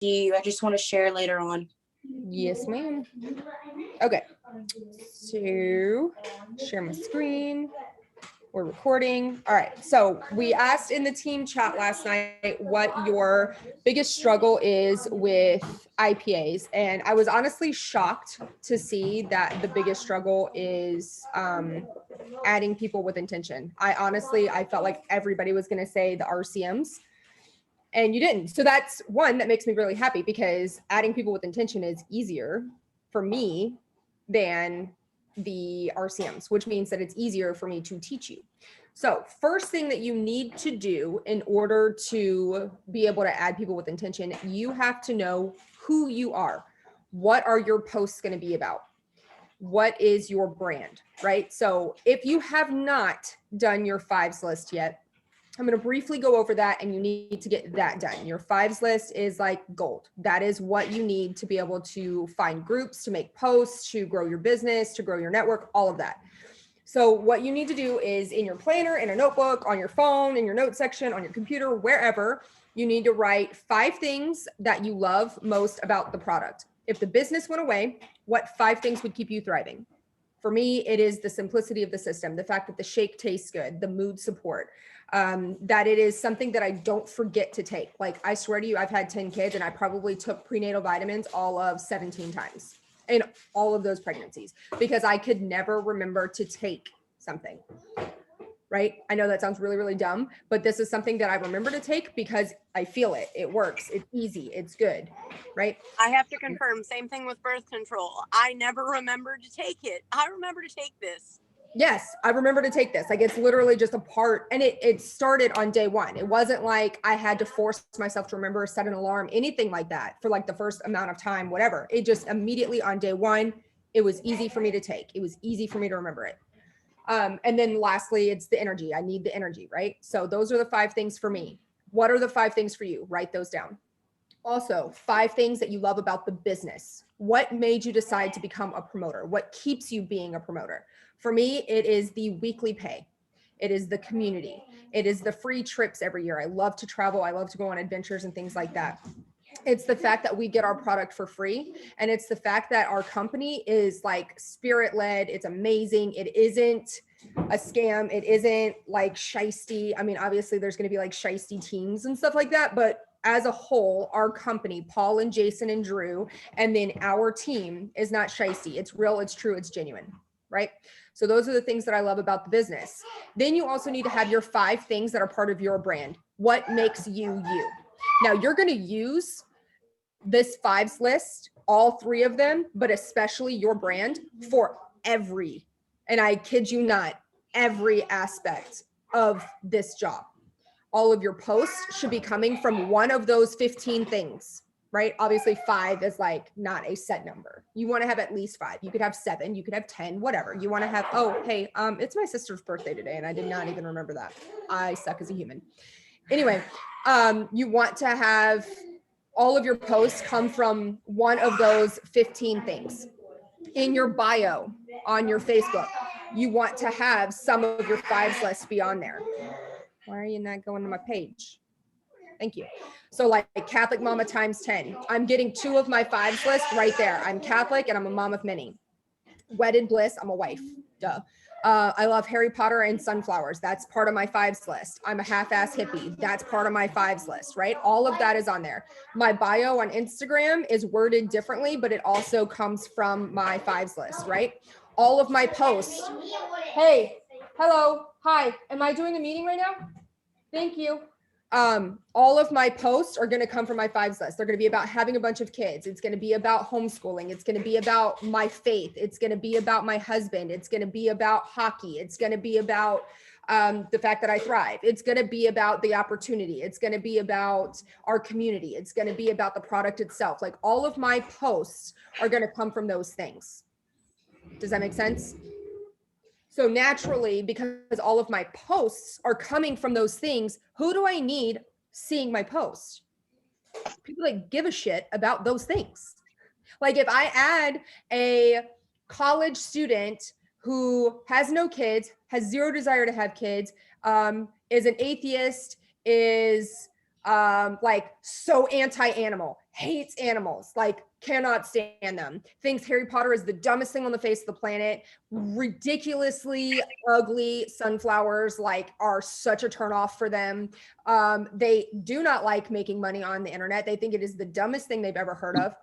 you. I just want to share later on. Yes, ma'am. Okay. So share my screen. We're recording. All right. So we asked in the team chat last night what your biggest struggle is with IPAs. And I was honestly shocked to see that the biggest struggle is adding people with intention. I felt like everybody was going to say the RCMs, and you didn't. So that's one that makes me really happy, because adding people with intention is easier for me than the RCMs, which means that it's easier for me to teach you. So first thing that you need to do in order to be able to add people with intention, you have to know who you are. What are your posts going to be about? What is your brand, right? So if you have not done your fives list yet, I'm going to briefly go over that, and you need to get that done. Your fives list is like gold. That is what you need to be able to find groups, to make posts, to grow your business, to grow your network, all of that. So what you need to do is in your planner, in a notebook, on your phone, in your notes section, on your computer, wherever, you need to write 5 things that you love most about the product. If the business went away, what 5 things would keep you thriving? For me, it is the simplicity of the system, the fact that the shake tastes good, the mood support, that it is something that I don't forget to take. Like, I swear to you, I've had 10 kids and I probably took prenatal vitamins all of 17 times in all of those pregnancies, because I could never remember to take something. Right? I know that sounds really, really dumb, but this is something that I remember to take because I feel it. It works. It's easy. It's good. Right? I have to confirm, same thing with birth control. I never remember to take it. I remember to take this. Yes, I remember to take this. Like, it's literally just a part, and it started on day 1. It wasn't like I had to force myself to remember, set an alarm, anything like that for like the first amount of time, whatever. It just immediately on day 1, it was easy for me to take. It was easy for me to remember it. And then lastly, it's the energy. I need the energy, right? So those are the 5 things for me. What are the 5 things for you? Write those down. Also, 5 things that you love about the business. What made you decide to become a promoter? What keeps you being a promoter? For me, it is the weekly pay. It is the community. It is the free trips every year. I love to travel. I love to go on adventures and things like that. It's the fact that we get our product for free. And it's the fact that our company is like spirit-led. It's amazing. It isn't a scam. It isn't like shisty. I mean, obviously there's going to be like shisty teams and stuff like that, but as a whole, our company, Paul and Jason and Drew, and then our team is not shisty. It's real, it's true, it's genuine, right? So those are the things that I love about the business. Then you also need to have your 5 things that are part of your brand. What makes you you? Now you're going to use this 5s list, all 3 of them, but especially your brand for every, and I kid you not, every aspect of this job. All of your posts should be coming from one of those 15 things, right? Obviously 5 is like not a set number. You want to have at least 5. You could have 7, you could have 10, whatever. You want to have, oh, hey, it's my sister's birthday today and I did not even remember that. I suck as a human. Anyway, you want to have all of your posts come from one of those 15 things. In your bio on your Facebook, you want to have some of your 5s list be on there. Why are you not going to my page? Thank you. So like Catholic mama times 10. I'm getting 2 of my 5s list right there. I'm Catholic and I'm a mom of many. Wedded bliss, I'm a wife. Duh. I love Harry Potter and sunflowers. That's part of my 5s list. I'm a half-ass hippie. That's part of my 5s list, right? All of that is on there. My bio on Instagram is worded differently, but it also comes from my 5s list, right? All of my posts. Hey, hello, hi. Am I doing a meeting right now? Thank you. All of my posts are going to come from my 5s list. They're going to be about having a bunch of kids. It's going to be about homeschooling. It's going to be about my faith. It's going to be about my husband. It's going to be about hockey. It's going to be about the fact that I thrive. It's going to be about the opportunity. It's going to be about our community. It's going to be about the product itself. Like, all of my posts are going to come from those things. Does that make sense? So naturally, because all of my posts are coming from those things, who do I need seeing my posts? People that give a shit about those things. Like, if I add a college student who has no kids, has zero desire to have kids, is an atheist, is like so anti-animal, hates animals, like cannot stand them, thinks Harry Potter is the dumbest thing on the face of the planet, ridiculously ugly sunflowers like are such a turnoff for them. They do not like making money on the internet. They think it is the dumbest thing they've ever heard of.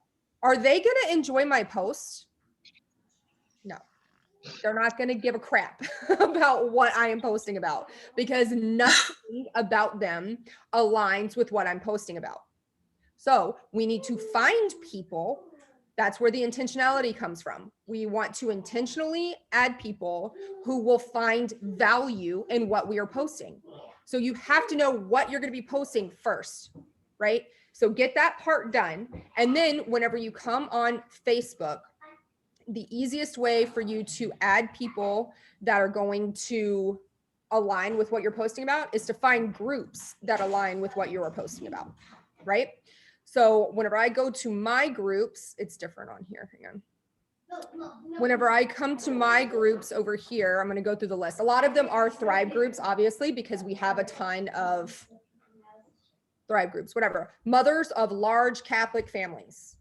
Are they going to enjoy my post? No. They're not going to give a crap about what I am posting about because nothing about them aligns with what I'm posting about. So we need to find people. That's where the intentionality comes from. We want to intentionally add people who will find value in what we are posting. So you have to know what you're going to be posting first, right? So get that part done. And then whenever you come on Facebook, the easiest way for you to add people that are going to align with what you're posting about is to find groups that align with what you are posting about, right? So whenever I go to my groups, it's different on here. Hang on. Whenever I come to my groups over here, I'm going to go through the list. A lot of them are Thrive groups, obviously, because we have a ton of Thrive groups, whatever. Mothers of large Catholic families.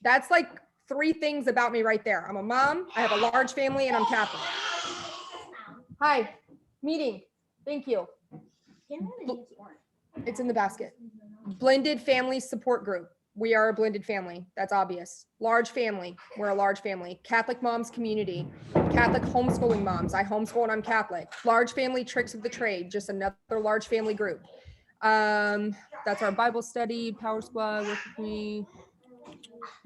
That's like 3 things about me right there. I'm a mom, I have a large family, and I'm Catholic. Hi, meeting. Thank you. It's in the basket. Blended family support group. We are a blended family. That's obvious. Large family. We're a large family. Catholic moms community. Catholic homeschooling moms. I homeschool and I'm Catholic. Large family tricks of the trade. Just another large family group. That's our Bible study. Power Squad. Work with me.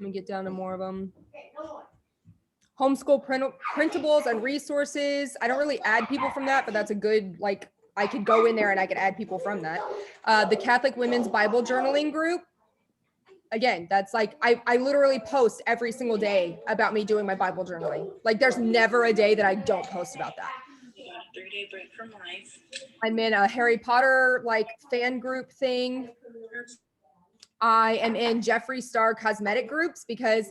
Let me get down to more of them. Homeschool printables and resources. I don't really add people from that, but that's a good, like, I could go in there and I could add people from that. The Catholic Women's Bible Journaling Group. Again, that's like, I literally post every single day about me doing my Bible journaling. Like there's never a day that I don't post about that. You got a 3-day break from life. I'm in a Harry Potter like fan group thing. I am in Jeffree Star cosmetic groups because,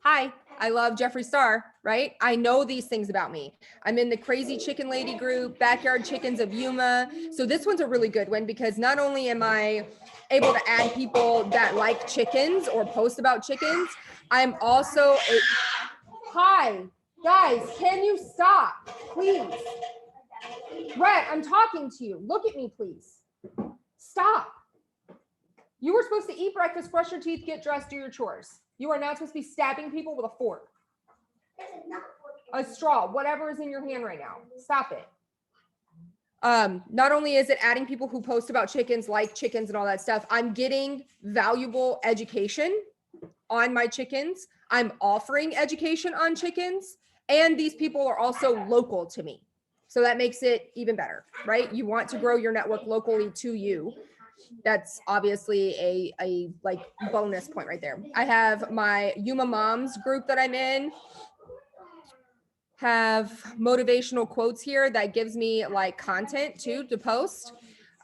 hi, I love Jeffree Star, right? I know these things about me. I'm in the Crazy Chicken Lady group, Backyard Chickens of Yuma. So this one's a really good one because not only am I able to add people that like chickens or post about chickens, I'm also hi, guys, can you stop, please? Rhett, I'm talking to you. Look at me, please. Stop. You were supposed to eat breakfast, brush your teeth, get dressed, do your chores. You are not supposed to be stabbing people with a fork. A straw, whatever is in your hand right now. Stop it. Not only is it adding people who post about chickens, like chickens and all that stuff, I'm getting valuable education on my chickens. I'm offering education on chickens, and these people are also local to me. So that makes it even better, right? You want to grow your network locally to you. That's obviously a like bonus point right there. I have my Yuma Moms group that I'm in, have motivational quotes here that gives me like content too to post.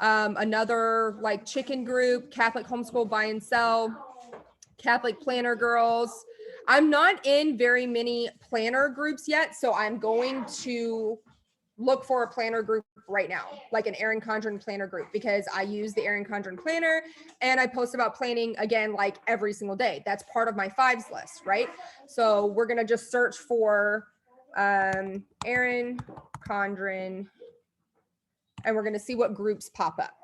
Another like chicken group, Catholic homeschool buy and sell, Catholic planner girls. I'm not in very many planner groups yet, so I'm going to look for a planner group right now, like an Erin Condren planner group, because I use the Erin Condren planner and I post about planning again, like every single day. That's part of my 5s list, right? So we're going to just search for Erin Condren and we're going to see what groups pop up.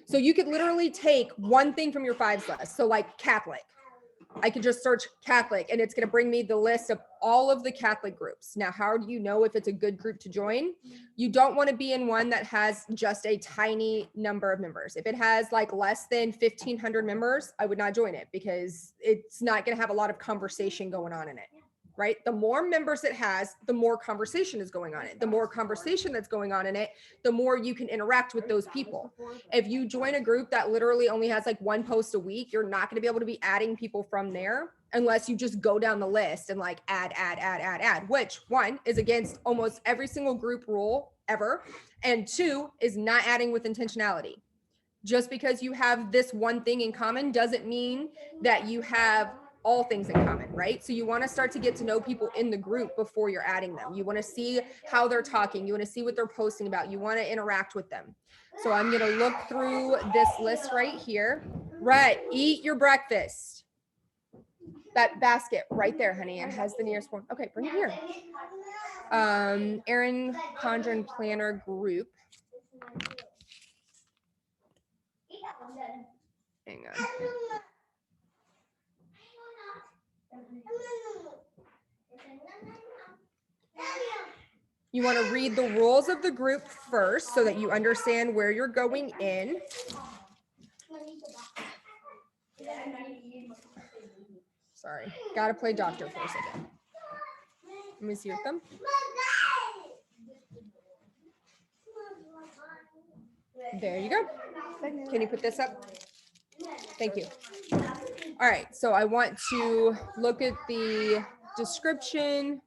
So you could literally take one thing from your 5s list. So like Catholic, I could just search Catholic and it's going to bring me the list of all of the Catholic groups. Now, how do you know if it's a good group to join? You don't want to be in one that has just a tiny number of members. If it has like less than 1,500 members, I would not join it because it's not going to have a lot of conversation going on in it, right? The more members it has, the more conversation is going on it. The more conversation that's going on in it, the more you can interact with those people. If you join a group that literally only has like 1 post a week, you're not going to be able to be adding people from there unless you just go down the list and like add, which 1 is against almost every single group rule ever. And 2 is not adding with intentionality. Just because you have this one thing in common doesn't mean that you have all things in common, right? So you want to start to get to know people in the group before you're adding them. You want to see how they're talking. You want to see what they're posting about. You want to interact with them. So I'm going to look through this list right here. Rhett, eat your breakfast. That basket right there, honey, and has the nearest one. Okay, bring it here. Erin Condren Planner Group. Hang on. You want to read the rules of the group first so that you understand where you're going in. Sorry, gotta play doctor for a second. Let me see your thumb. There you go. Can you put this up? Thank you. All right, so I want to look at the description.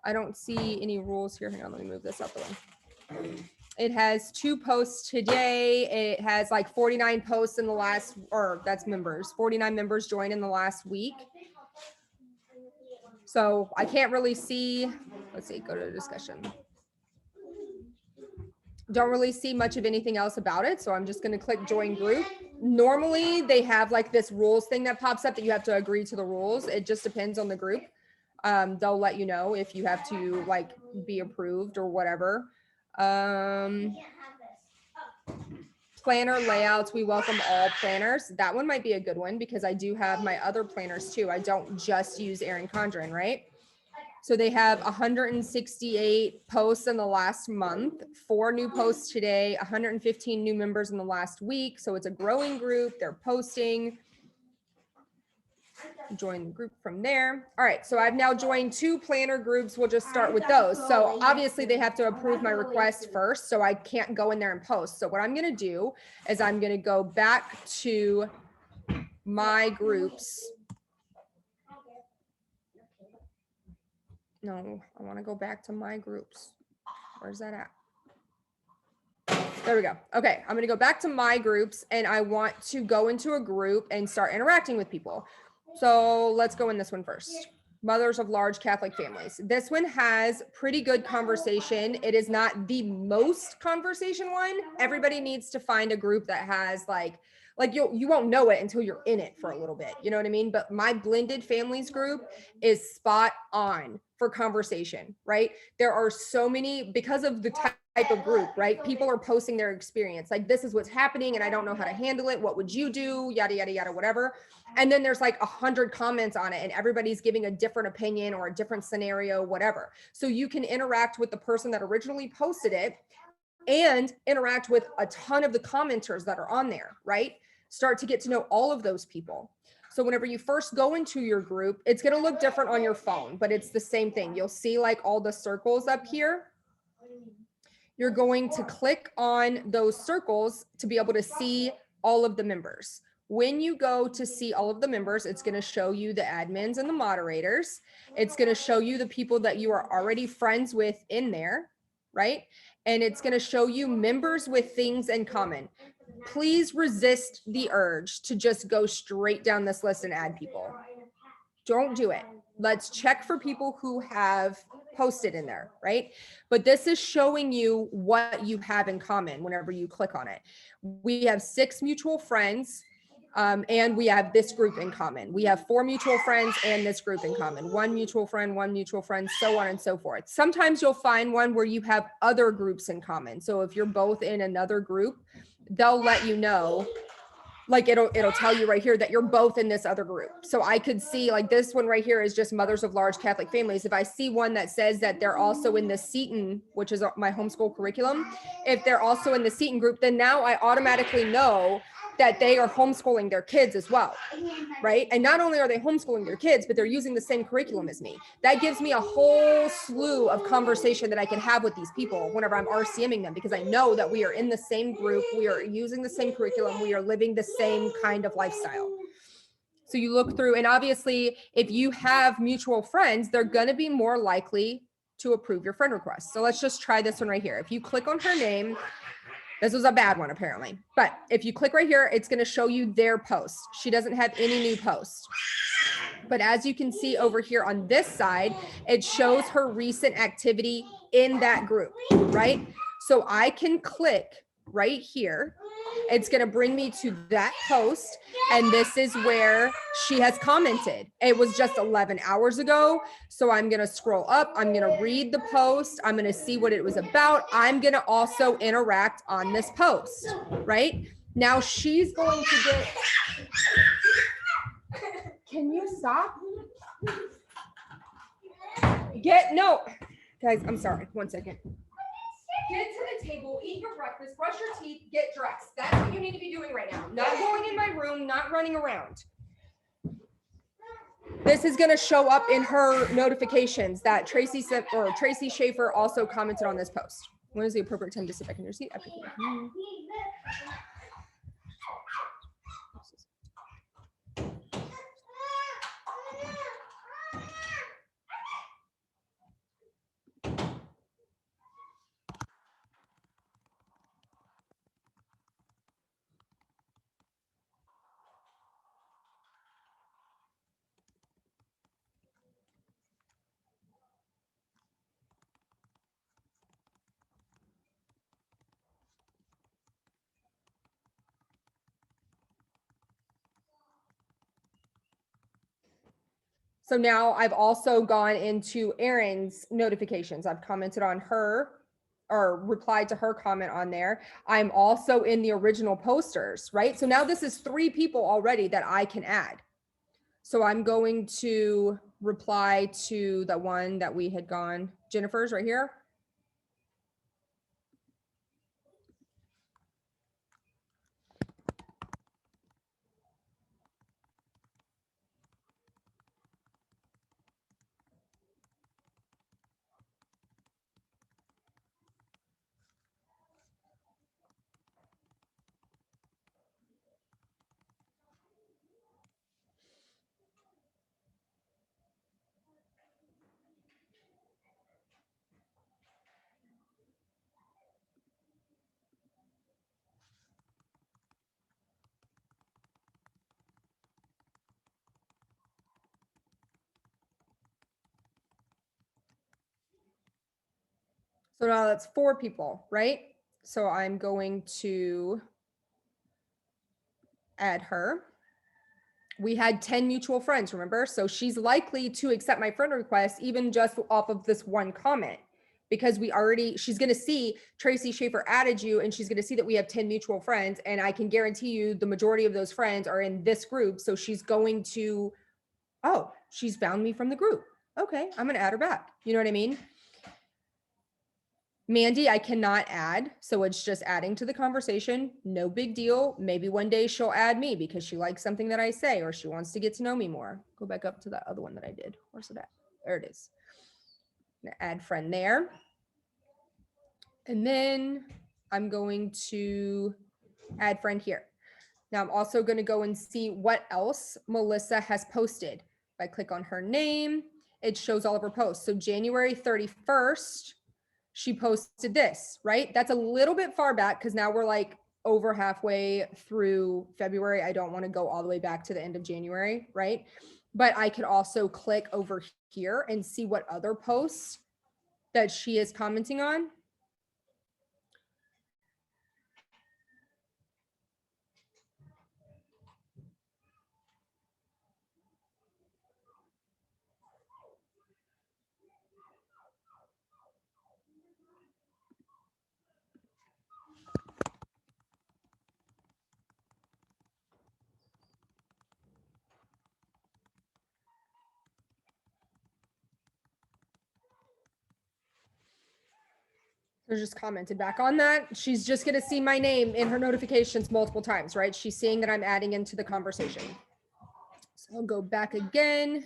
I don't see any rules here. Hang on, let me move this up a little. It has 2 posts today. It has like 49 posts in the last, or that's members, 49 members joined in the last week. So I can't really see, let's see, go to the discussion. Don't really see much of anything else about it. So I'm just going to click join group. Normally they have like this rules thing that pops up that you have to agree to the rules. It just depends on the group. They'll let you know if you have to like be approved or whatever. Planner layouts, we welcome all planners. That one might be a good one because I do have my other planners too. I don't just use Erin Condren, right? So they have 168 posts in the last month, 4 new posts today, 115 new members in the last week. So it's a growing group. They're posting. Join the group from there. All right, so I've now joined 2 planner groups. We'll just start with those. So obviously they have to approve my request first, so I can't go in there and post. So what I'm gonna do is I'm gonna go back to my groups. No, I wanna go back to my groups. Where's that at? There we go. Okay, I'm gonna go back to my groups and I want to go into a group and start interacting with people. So let's go in this one first. Mothers of large Catholic families. This one has pretty good conversation. It is not the most conversation one. Everybody needs to find a group that has like you won't know it until you're in it for a little bit. You know what I mean? But my blended families group is spot on for conversation, right? There are so many, because of the type of group, right? People are posting their experience. Like, this is what's happening and I don't know how to handle it. What would you do? Yada, yada, yada, whatever. And then there's like 100 comments on it and everybody's giving a different opinion or a different scenario, whatever. So you can interact with the person that originally posted it and interact with a ton of the commenters that are on there, right? Start to get to know all of those people. So whenever you first go into your group, it's going to look different on your phone, but it's the same thing. You'll see like all the circles up here. You're going to click on those circles to be able to see all of the members. When you go to see all of the members, it's going to show you the admins and the moderators. It's going to show you the people that you are already friends with in there, right? And it's going to show you members with things in common. Please resist the urge to just go straight down this list and add people. Don't do it. Let's check for people who have posted in there, right? But this is showing you what you have in common whenever you click on it. We have 6 mutual friends. And we have this group in common. We have 4 mutual friends and this group in common. 1 mutual friend, so on and so forth. Sometimes you'll find one where you have other groups in common. So if you're both in another group, they'll let you know, like it'll tell you right here that you're both in this other group. So I could see like this one right here is just mothers of large Catholic families. If I see one that says that they're also in the Seton, which is my homeschool curriculum, if they're also in the Seton group, then now I automatically know that they are homeschooling their kids as well, right? And not only are they homeschooling their kids, but they're using the same curriculum as me. That gives me a whole slew of conversation that I can have with these people whenever I'm RCMing them, because I know that we are in the same group, we are using the same curriculum, we are living the same kind of lifestyle. So you look through, and obviously if you have mutual friends, they're going to be more likely to approve your friend request. So let's just try this one right here. If you click on her name, This was a bad one apparently. But if you click right here, it's going to show you their post. She doesn't have any new posts. But as you can see over here on this side, it shows her recent activity in that group, right? So I can click right here. It's going to bring me to that post. And this is where she has commented. It was just 11 hours ago. So I'm going to scroll up. I'm going to read the post. I'm going to see what it was about. I'm going to also interact on this post, right? Now she's going to get... Can you stop? No. Guys, I'm sorry. 1 second. Get to the table, eat your breakfast, brush your teeth, get dressed. That's what you need to be doing right now. Not going in my room, not running around. This is going to show up in her notifications that Tracy Schaefer also commented on this post. When is the appropriate time to sit back in your seat? After So now I've also gone into Erin's notifications. I've commented on her or replied to her comment on there. I'm also in the original posters, right? So now this is 3 people already that I can add. So I'm going to reply to the one that we had gone, Jennifer's right here. So now that's 4 people, right? So I'm going to add her. We had 10 mutual friends, remember? So she's likely to accept my friend request even just off of this one comment, because she's going to see Tracy Schaefer added you, and she's going to see that we have 10 mutual friends. And I can guarantee you the majority of those friends are in this group. So she's going to, oh, she's found me from the group. Okay, I'm going to add her back. You know what I mean? Mandy, I cannot add. So it's just adding to the conversation. No big deal. Maybe one day she'll add me because she likes something that I say, or she wants to get to know me more. Go back up to that other one that I did. Where's it at? There it is. I'm gonna add friend there. And then I'm going to add friend here. Now I'm also going to go and see what else Melissa has posted. If I click on her name, it shows all of her posts. So January 31st, she posted this, right? That's a little bit far back because now we're like over halfway through February. I don't want to go all the way back to the end of January, right? But I could also click over here and see what other posts that she is commenting on. So just commented back on that. She's just going to see my name in her notifications multiple times, right? She's seeing that I'm adding into the conversation. So I'll go back again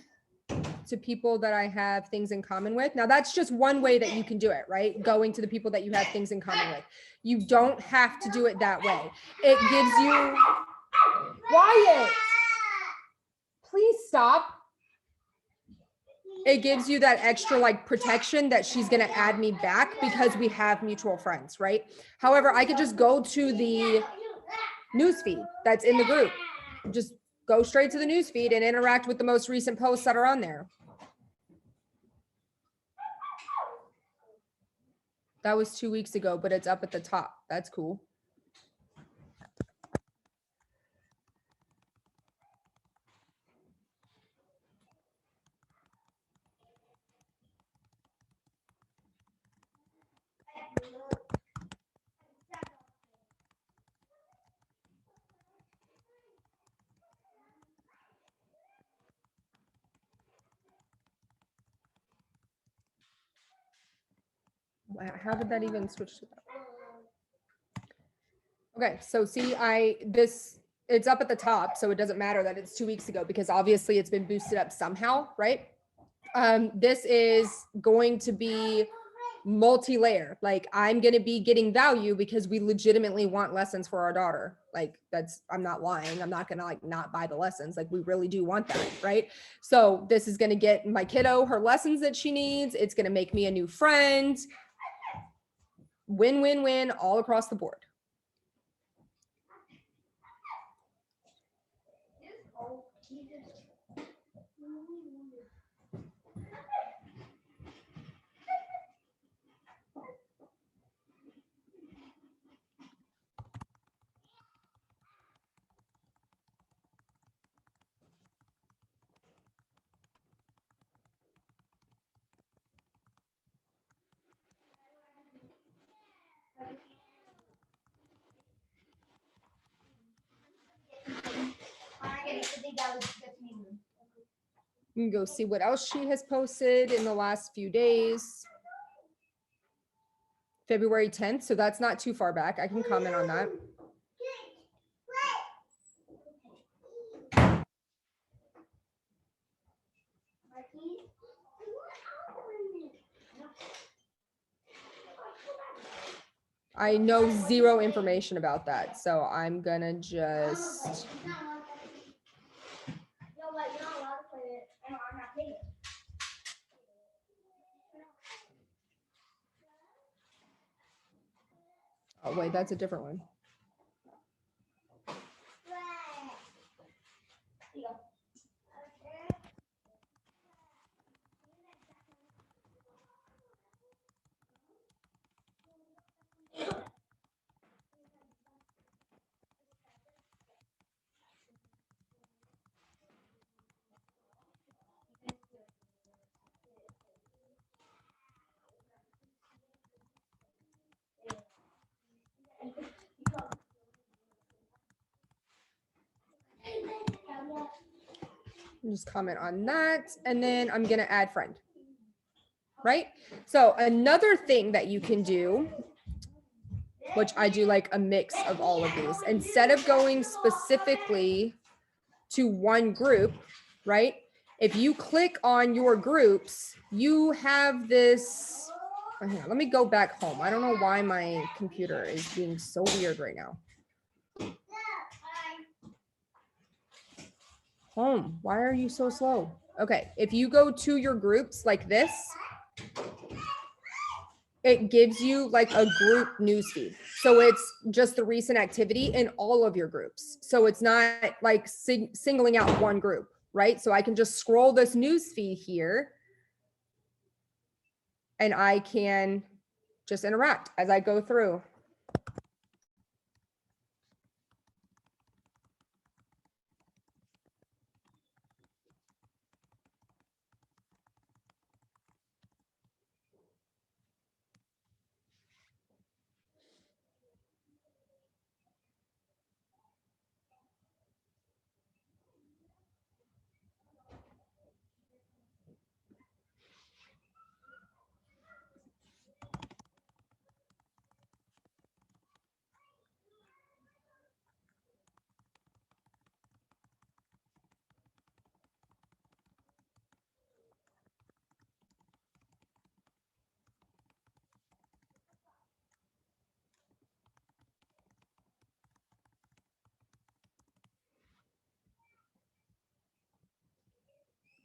to people that I have things in common with. Now that's just one way that you can do it, right? Going to the people that you have things in common with. You don't have to do it that way. It gives you, Wyatt, please stop. it gives you that extra like protection that she's going to add me back because we have mutual friends, right? However, I could just go to the newsfeed that's in the group. Just go straight to the newsfeed and interact with the most recent posts that are on there. That was 2 weeks ago, but it's up at the top. That's cool. How did that even switch to that? Okay, so see, it's up at the top, so it doesn't matter that it's 2 weeks ago because obviously it's been boosted up somehow, right? This is going to be multi-layer. Like I'm going to be getting value because we legitimately want lessons for our daughter. Like I'm not lying. I'm not going to like not buy the lessons. Like we really do want that, right? So this is going to get my kiddo her lessons that she needs. It's going to make me a new friend. Win, win, win all across the board. You can go see what else she has posted in the last few days. February 10th, so that's not too far back. I can comment on that. I know zero information about that, so I'm gonna just. Oh wait, that's a different one. Just comment on that, and then I'm gonna add friend. Right? So another thing that you can do, which I do like a mix of all of these, instead of going specifically to one group, right? If you click on your groups, you have this. Let me go back home. I don't know why my computer is being so weird right now. Home, why are you so slow? Okay, if you go to your groups like this, it gives you like a group newsfeed. So it's just the recent activity in all of your groups. So it's not like singling out one group, right? So I can just scroll this newsfeed here and I can just interact as I go through.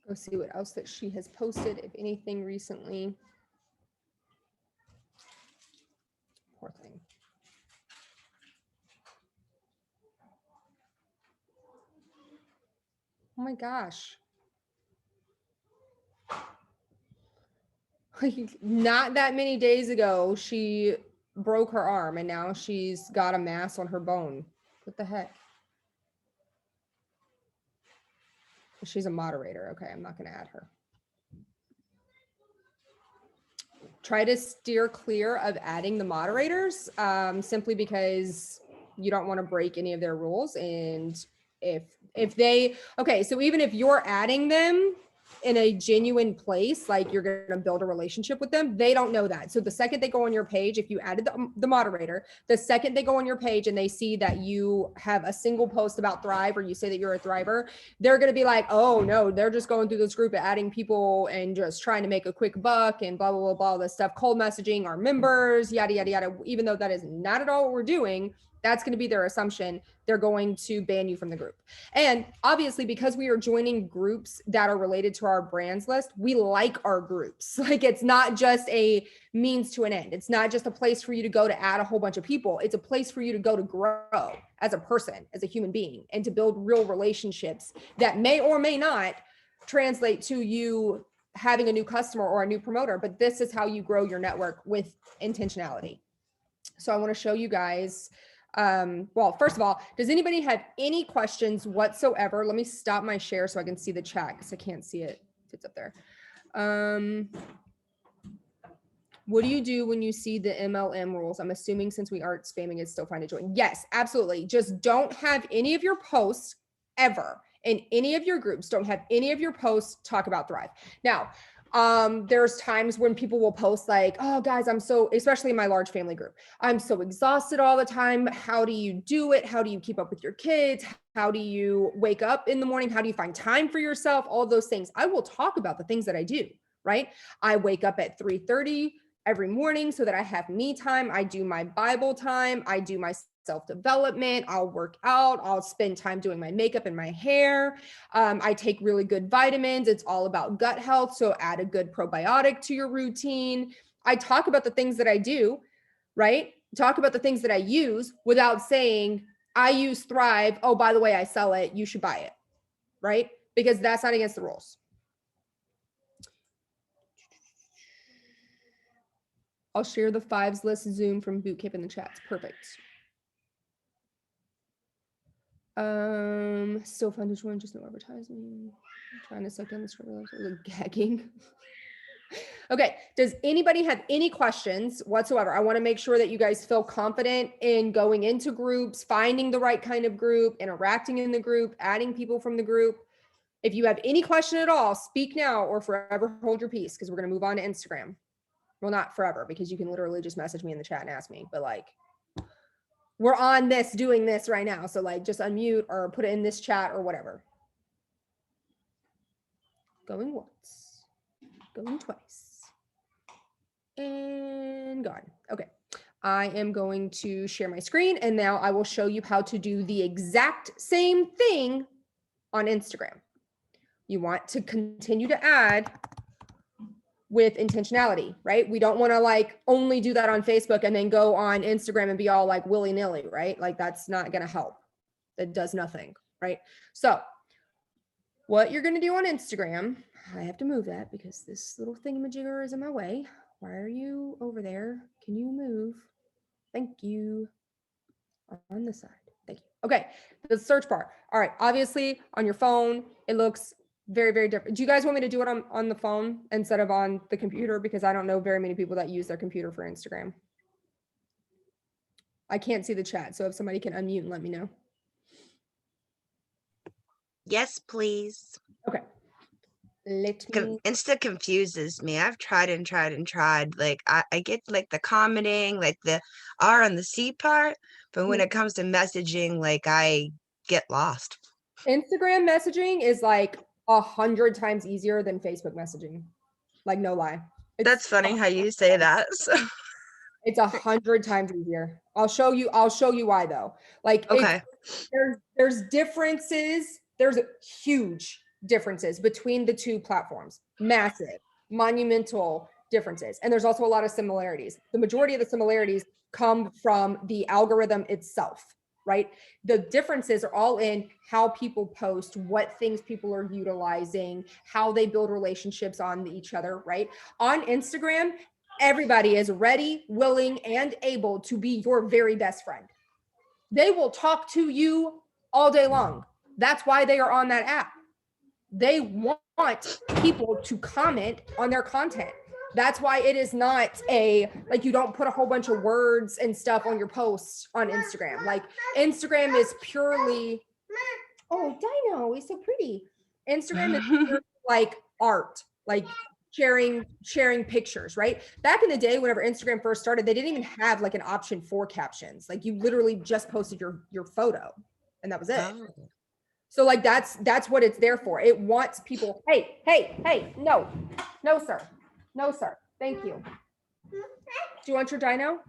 Let's see what else that she has posted, if anything recently. Poor thing. Oh my gosh. Not that many days ago, she broke her arm and now she's got a mass on her bone. What the heck? She's a moderator. Okay, I'm not going to add her. Try to steer clear of adding the moderators simply because you don't want to break any of their rules. And if they, okay, so even if you're adding them in a genuine place, like you're going to build a relationship with them, they don't know that. So the second they go on your page, if you added the moderator, the second they go on your page and they see that you have a single post about Thrive, or you say that you're a Thriver, they're going to be like, oh no, they're just going through this group and adding people and just trying to make a quick buck and blah, blah, blah, blah, this stuff, cold messaging our members, yada, yada, yada. Even though that is not at all what we're doing, that's going to be their assumption. They're going to ban you from the group. And obviously, because we are joining groups that are related to our brands list, we like our groups. Like, it's not just a means to an end. It's not just a place for you to go to add a whole bunch of people. It's a place for you to go to grow as a person, as a human being, and to build real relationships that may or may not translate to you having a new customer or a new promoter. But this is how you grow your network with intentionality. So I want to show you guys. Well, first of all, does anybody have any questions whatsoever? Let me stop my share so I can see the chat because I can't see it if it's up there. What do you do when you see the MLM rules? I'm assuming since we aren't spamming, it's still fine to join. Yes, absolutely. Just don't have any of your posts ever in any of your groups. Don't have any of your posts talk about Thrive. Now, there's times when people will post like, oh guys, I'm so, especially in my large family group, I'm so exhausted all the time. How do you do it? How do you keep up with your kids? How do you wake up in the morning? How do you find time for yourself? All of those things. I will talk about the things that I do, right? I wake up at 3:30 every morning so that I have me time. I do my Bible time. I do my self-development. I'll work out. I'll spend time doing my makeup and my hair. I take really good vitamins. It's all about gut health. So add a good probiotic to your routine. I talk about the things that I do, right? Talk about the things that I use without saying, I use Thrive. Oh, by the way, I sell it. You should buy it, right? Because that's not against the rules. I'll share the fives list Zoom from Bootcamp in the chats. Perfect. Still fun to join, just no advertising. I'm trying to suck down the script. Gagging. Okay, does anybody have any questions whatsoever? I want to make sure that you guys feel confident in going into groups, finding the right kind of group, interacting in the group, adding people from the group. If you have any question at all, speak now or forever hold your peace, because we're going to move on to Instagram. Well, not forever, because you can literally just message me in the chat and ask me, but like, we're on this, doing this right now. So like, just unmute or put it in this chat or whatever. Going once, going twice, and gone. Okay. I am going to share my screen, and now I will show you how to do the exact same thing on Instagram. You want to continue to add with intentionality, right? We don't want to like only do that on Facebook and then go on Instagram and be all like willy-nilly, right? Like that's not going to help. That does nothing, right? So what you're going to do on Instagram, I have to move that because this little thingamajigger is in my way. Why are you over there? Can you move? Thank you. On the side. Thank you. Okay. The search bar. All right. Obviously on your phone, it looks very, very different. Do you guys want me to do it on the phone instead of on the computer? Because I don't know very many people that use their computer for Instagram. I can't see the chat. So if somebody can unmute and let me know. Yes, please. Okay. Let me. Insta confuses me. I've tried and tried and tried. Like I get like the commenting, like the R and the C part, but when it comes to messaging, like I get lost. Instagram messaging is like 100 times easier than Facebook messaging. Like no lie. That's funny how you say that. So. It's 100 times easier. I'll show you why though. Like okay. there's differences. There's huge differences between the two platforms, massive, monumental differences. And there's also a lot of similarities. The majority of the similarities come from the algorithm itself, right? The differences are all in how people post, what things people are utilizing, how they build relationships on each other, right? On Instagram, everybody is ready, willing, and able to be your very best friend. They will talk to you all day long. That's why they are on that app. They want people to comment on their content. That's why it is not like you don't put a whole bunch of words and stuff on your posts on Instagram. Like Instagram is purely, oh, Dino, he's so pretty. Instagram is purely like art, like sharing pictures, right? Back in the day, whenever Instagram first started, they didn't even have like an option for captions. Like you literally just posted your photo and that was it. Oh. So like that's what it's there for. It wants people, hey, no, sir. No, sir. Thank you. Do you want your dino?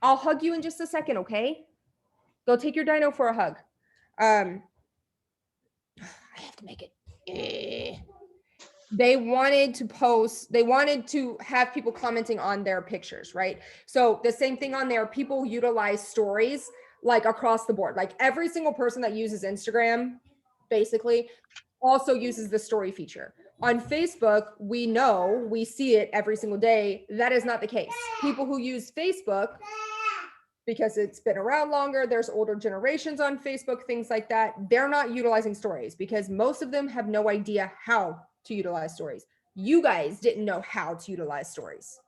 I'll hug you in just a second, okay? Go take your dino for a hug. I have to make it. They wanted to have people commenting on their pictures, right? So the same thing on there, people utilize stories like across the board. Like every single person that uses Instagram basically also uses the story feature. On Facebook, we see it every single day. That is not the case. People who use Facebook, because it's been around longer, there's older generations on Facebook, things like that, they're not utilizing stories because most of them have no idea how to utilize stories. You guys didn't know how to utilize stories,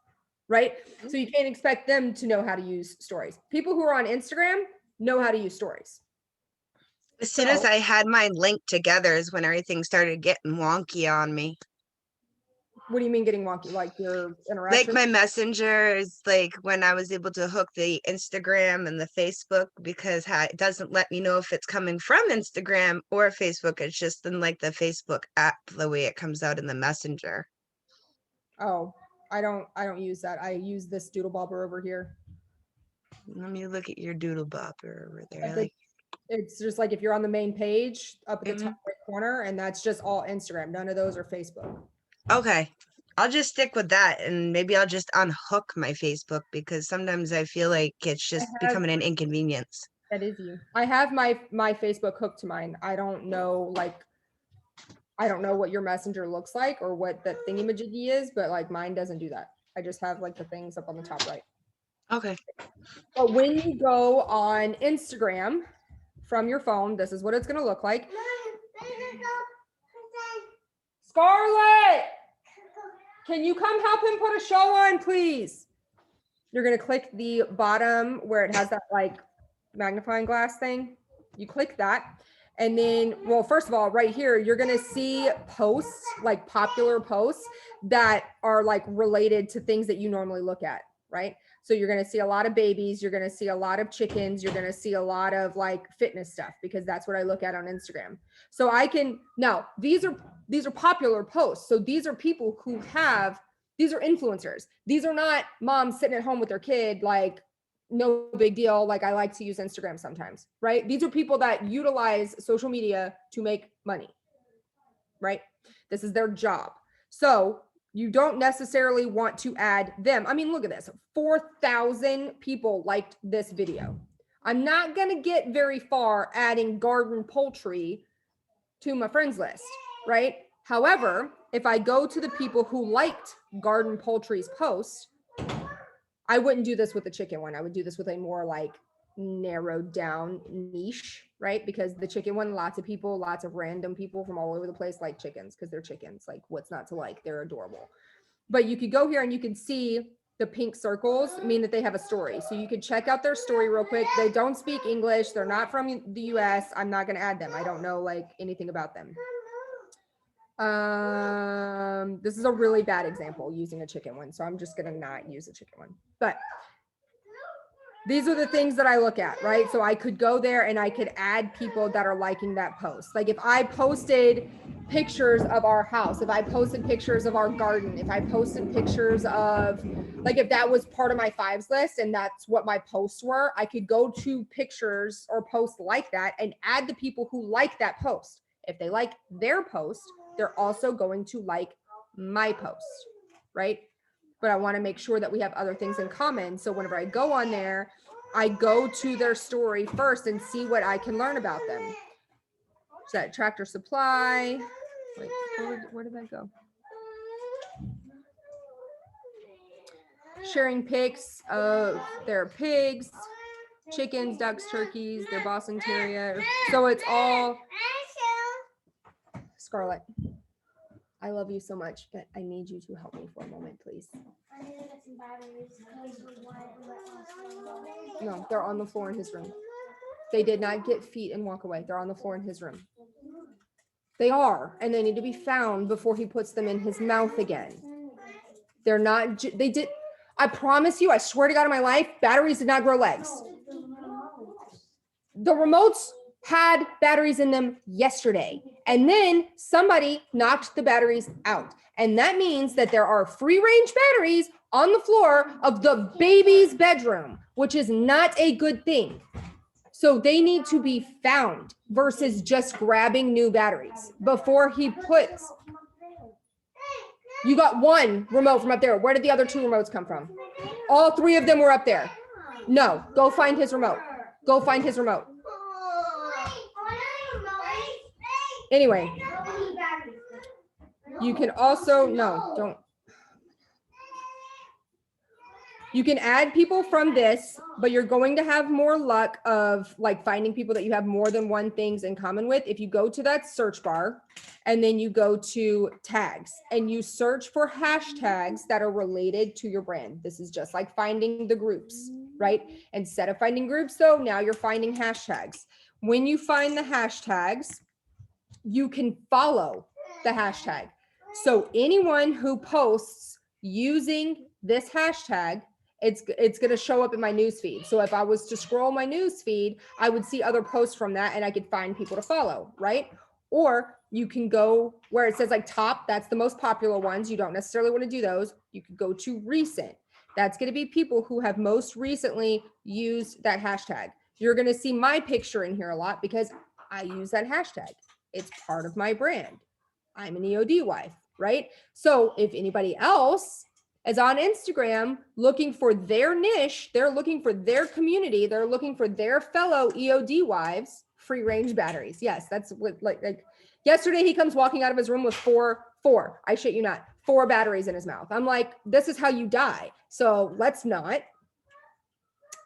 right? So you can't expect them to know how to use stories. People who are on Instagram know how to use stories. As soon as I had mine linked together is when everything started getting wonky on me. What do you mean getting wonky? Like your interaction? Like my messengers, like when I was able to hook the Instagram and the Facebook, because it doesn't let me know if it's coming from Instagram or Facebook. It's just in like the Facebook app, the way it comes out in the messenger. Oh, I don't use that. I use this doodle bobber over here. Let me look at your doodle bopper over there. Like, it's just like if you're on the main page up at the top right corner, and that's just all Instagram. None of those are Facebook. Okay. I'll just stick with that, and maybe I'll just unhook my Facebook because sometimes I feel like it's just becoming an inconvenience. That is you. I have my Facebook hooked to mine. I don't know what your messenger looks like or what the thingy-majiggy is, but like mine doesn't do that. I just have like the things up on the top right. Okay. But when you go on Instagram from your phone, this is what it's going to look like. Scarlett, can you come help him put a show on, please? You're going to click the bottom where it has that like magnifying glass thing. You click that. And then, well, first of all, right here, you're going to see posts, like popular posts that are like related to things that you normally look at, right? So you're going to see a lot of babies. You're going to see a lot of chickens. You're going to see a lot of like fitness stuff because that's what I look at on Instagram. So now these are popular posts. So these are people these are influencers. These are not moms sitting at home with their kid, like no big deal. Like I like to use Instagram sometimes, right? These are people that utilize social media to make money, right? This is their job. So you don't necessarily want to add them. I mean, look at this. 4,000 people liked this video. I'm not going to get very far adding garden poultry to my friends list, right? However, if I go to the people who liked garden poultry's post, I wouldn't do this with the chicken one. I would do this with a more like narrowed down niche, right? Because the chicken one, lots of random people from all over the place like chickens because they're chickens. Like what's not to like? They're adorable. But you could go here and you can see the pink circles mean that they have a story. So you could check out their story real quick. They don't speak English. They're not from the US. I'm not going to add them. I don't know like anything about them. This is a really bad example using a chicken one. So I'm just going to not use a chicken one. But these are the things that I look at, right? So I could go there and I could add people that are liking that post. Like if I posted pictures of our house, if I posted pictures of our garden, if I posted pictures of, like if that was part of my fives list and that's what my posts were, I could go to pictures or posts like that and add the people who like that post. If they like their post, they're also going to like my post, right? But I want to make sure that we have other things in common. So whenever I go on there, I go to their story first and see what I can learn about them. Is that Tractor Supply? Wait, where did that go? Sharing pics of their pigs, chickens, ducks, turkeys, their Boston Terrier. So it's all Scarlett. I love you so much, but I need you to help me for a moment, please. No, they're on the floor in his room. They did not get feet and walk away. They're on the floor in his room. They are, and they need to be found before he puts them in his mouth again. They're not, they did, I promise you, I swear to God in my life, batteries did not grow legs. The remotes had batteries in them yesterday, and then somebody knocked the batteries out. And that means that there are free range batteries on the floor of the baby's bedroom, which is not a good thing. So they need to be found versus just grabbing new batteries before he puts. You got one remote from up there. Where did the other two remotes come from? All three of them were up there. No, go find his remote. Go find his remote. Anyway, you can also, no, don't. You can add people from this, but you're going to have more luck of like finding people that you have more than one things in common with. If you go to that search bar and then you go to tags and you search for hashtags that are related to your brand. This is just like finding the groups, right? Instead of finding groups though, now you're finding hashtags. When you find the hashtags, you can follow the hashtag. So anyone who posts using this hashtag, it's going to show up in my news feed. So if I was to scroll my news feed, I would see other posts from that and I could find people to follow, right? Or you can go where it says like top, that's the most popular ones. You don't necessarily want to do those. You could go to recent. That's going to be people who have most recently used that hashtag. You're going to see my picture in here a lot because I use that hashtag. It's part of my brand. I'm an EOD wife, right? So if anybody else is on Instagram looking for their niche, they're looking for their community, they're looking for their fellow EOD wives, free range batteries. Yes, that's what like yesterday he comes walking out of his room with four, I shit you not, 4 batteries in his mouth. I'm like, this is how you die. So let's not.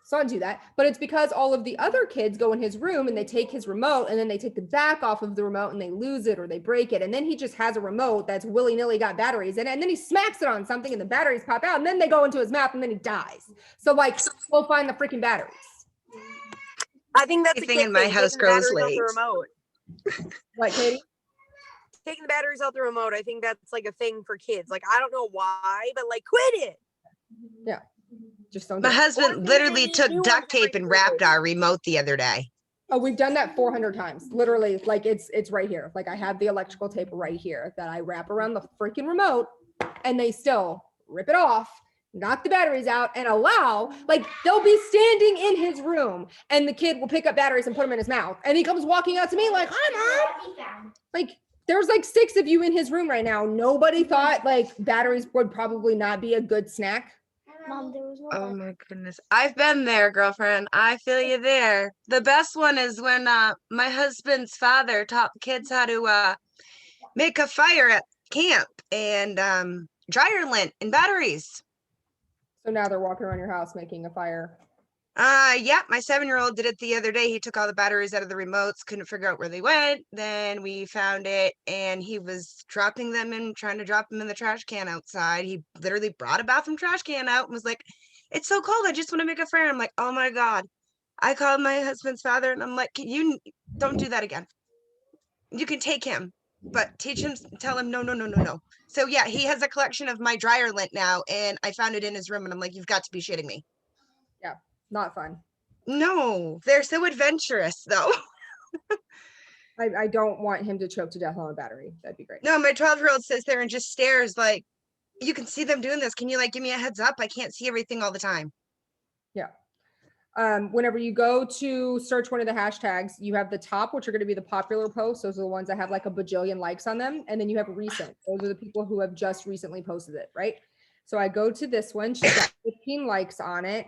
So I do that, but it's because all of the other kids go in his room and they take his remote and then they take the back off of the remote and they lose it or they break it. And then he just has a remote that's willy-nilly got batteries in it. And then he smacks it on something and the batteries pop out and then they go into his mouth and then he dies. So like, we'll find the freaking batteries. I think that's a Everything kid in my thing, house taking the grows batteries out late. the remote. Like Katie? Taking the batteries out the remote. I think that's like a thing for kids. Like, I don't know why, but like, quit it. Yeah. Just don't do My it. husband literally took duct tape and wrapped our remote the other day. Oh, we've done that 400 times. Literally, like it's right here. Like I have the electrical tape right here that I wrap around the freaking remote and they still rip it off, knock the batteries out and allow, like they'll be standing in his room and the kid will pick up batteries and put them in his mouth. And he comes walking out to me like, hi, Mom. Like there's like 6 of you in his room right now. Nobody thought like batteries would probably not be a good snack. Mom, there was no Oh my goodness. I've been there, girlfriend. I feel you there. The best one is when my husband's father taught the kids how to make a fire at camp and dryer lint and batteries. So now they're walking around your house making a fire. Yeah, my 7-year-old did it the other day. He took all the batteries out of the remotes, couldn't figure out where they went. Then we found it and he was dropping them in, trying to drop them in the trash can outside. He literally brought a bathroom trash can out and was like, it's so cold. I just want to make a fire. I'm like, oh my God. I called my husband's father and I'm like, you don't do that again. You can take him, but teach him, tell him, no. So yeah, he has a collection of my dryer lint now and I found it in his room and I'm like, you've got to be shitting me. Yeah, not fun. No, they're so adventurous though. I don't want him to choke to death on a battery. That'd be great. No, my 12-year-old sits there and just stares like, you can see them doing this. Can you like give me a heads up? I can't see everything all the time. Yeah. Whenever you go to search one of the hashtags, you have the top, which are going to be the popular posts. Those are the ones that have like a bajillion likes on them. And then you have recent. Those are the people who have just recently posted it, right? So I go to this one. She's got 15 likes on it.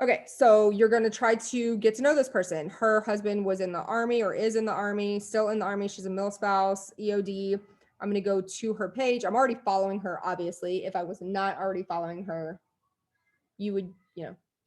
Okay, so you're going to try to get to know this person. Her husband was in the army or is in the army, still in the army. She's a milspouse, EOD. I'm going to go to her page. I'm already following her, obviously. If I was not already following her, you would,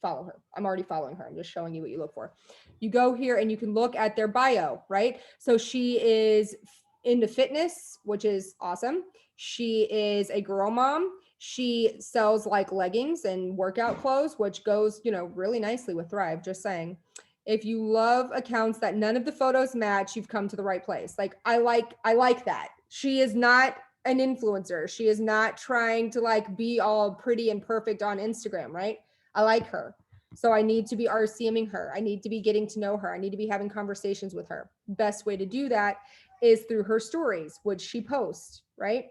follow her. I'm already following her. I'm just showing you what you look for. You go here and you can look at their bio, right? So she is into fitness, which is awesome. She is a girl mom. She sells like leggings and workout clothes, which goes, really nicely with Thrive, just saying. If you love accounts that none of the photos match, you've come to the right place. Like I like that. She is not an influencer. She is not trying to like be all pretty and perfect on Instagram, right? I like her. So I need to be RCMing her. I need to be getting to know her. I need to be having conversations with her. Best way to do that is through her stories, which she posts, right?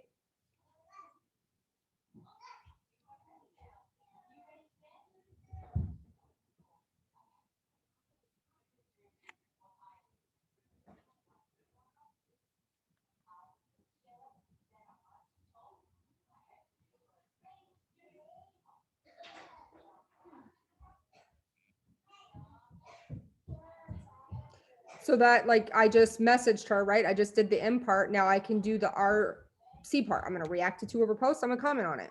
So that like I just messaged her, right? I just did the M part. Now I can do the RC part. I'm going to react to two of her posts. I'm going to comment on it.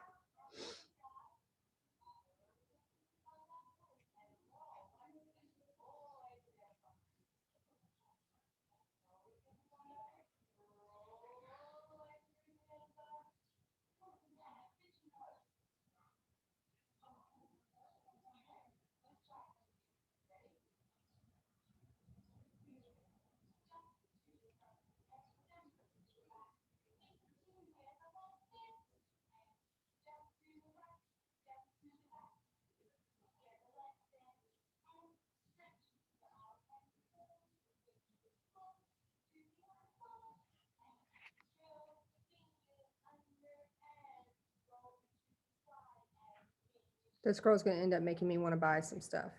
This girl's going to end up making me want to buy some stuff.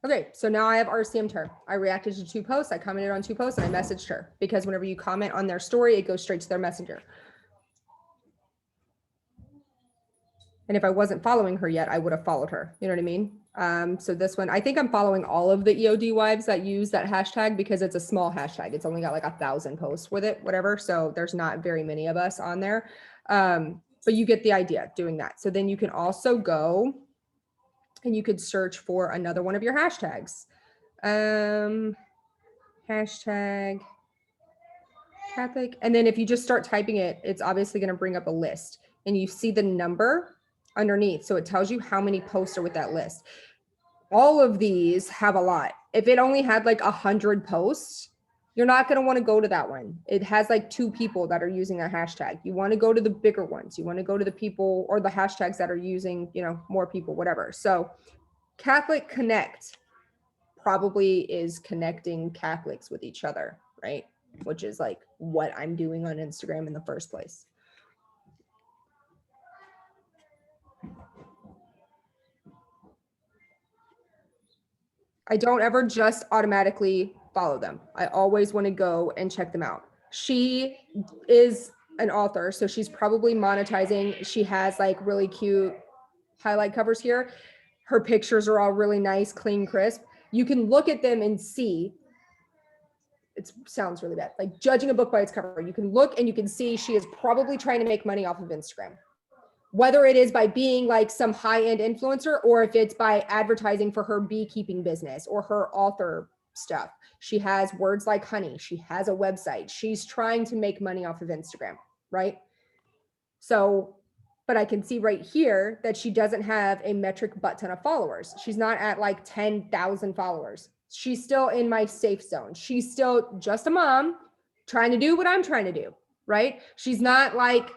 Okay, so now I have RCM'd her. I reacted to two posts. I commented on two posts and I messaged her because whenever you comment on their story, it goes straight to their messenger. And if I wasn't following her yet, I would have followed her. You know what I mean? So this one, I think I'm following all of the EOD wives that use that hashtag because it's a small hashtag. It's only got like 1,000 posts with it, whatever. So there's not very many of us on there. But you get the idea doing that. So then you can also go and you could search for another one of your hashtags. Hashtag Catholic. And then if you just start typing it, it's obviously going to bring up a list and you see the number underneath. So it tells you how many posts are with that list. All of these have a lot. If it only had like 100 posts, you're not going to want to go to that one. It has like 2 people that are using a hashtag. You want to go to the bigger ones. You want to go to the people or the hashtags that are using, more people, whatever. So Catholic Connect probably is connecting Catholics with each other, right? Which is like what I'm doing on Instagram in the first place. I don't ever just automatically follow them. I always want to go and check them out. She is an author, so she's probably monetizing. She has like really cute highlight covers here. Her pictures are all really nice, clean, crisp. You can look at them and see. It sounds really bad. Like judging a book by its cover, you can look and you can see she is probably trying to make money off of Instagram. Whether it is by being like some high-end influencer or if it's by advertising for her beekeeping business or her author stuff. She has words like honey. She has a website. She's trying to make money off of Instagram, right? So, but I can see right here that she doesn't have a metric butt ton of followers. She's not at like 10,000 followers. She's still in my safe zone. She's still just a mom trying to do what I'm trying to do, right? She's not like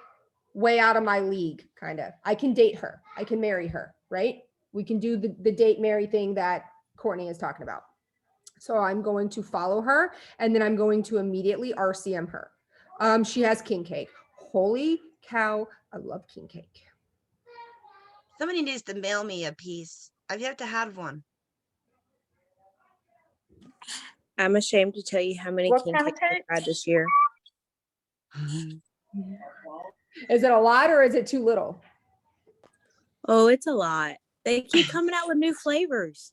way out of my league, kind of. I can date her. I can marry her, right? We can do the date marry thing that Courtney is talking about. So I'm going to follow her and then I'm going to immediately RCM her. She has king cake. Holy cow, I love king cake. Somebody needs to mail me a piece. I've yet to have one. I'm ashamed to tell you how many What king kind of cakes cake? I've had this year. Is it a lot or is it too little? Oh, it's a lot. They keep coming out with new flavors.